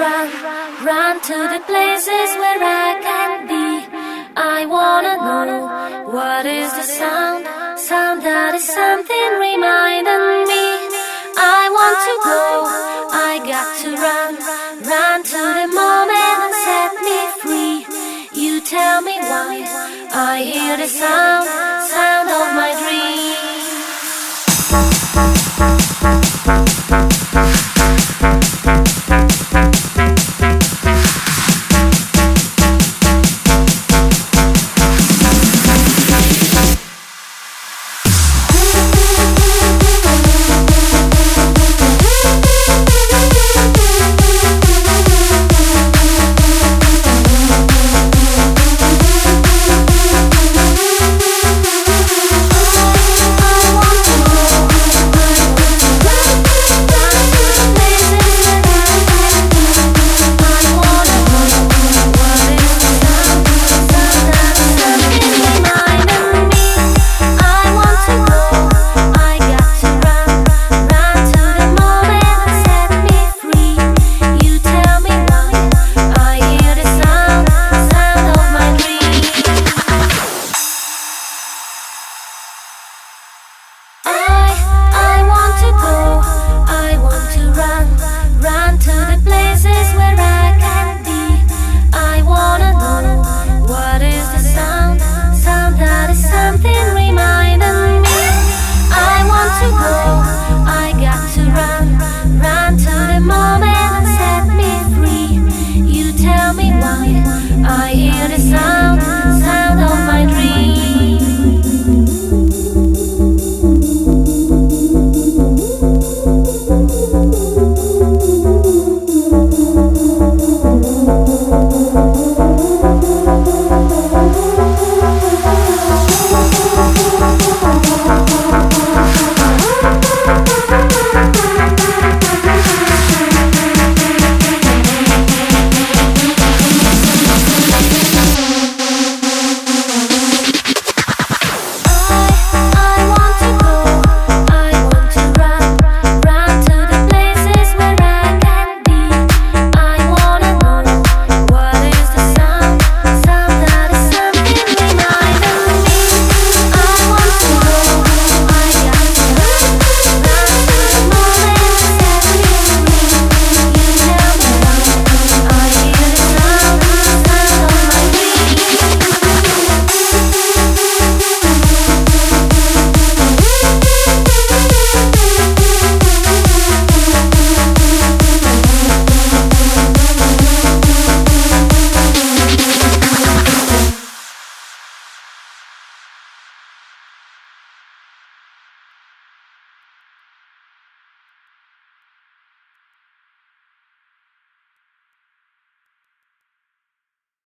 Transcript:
run to the places where I can be. I wanna know what is the sound that is something reminding me. I want to go, I got to run to the moment and set me free. You tell me why I hear the sound of my dreams.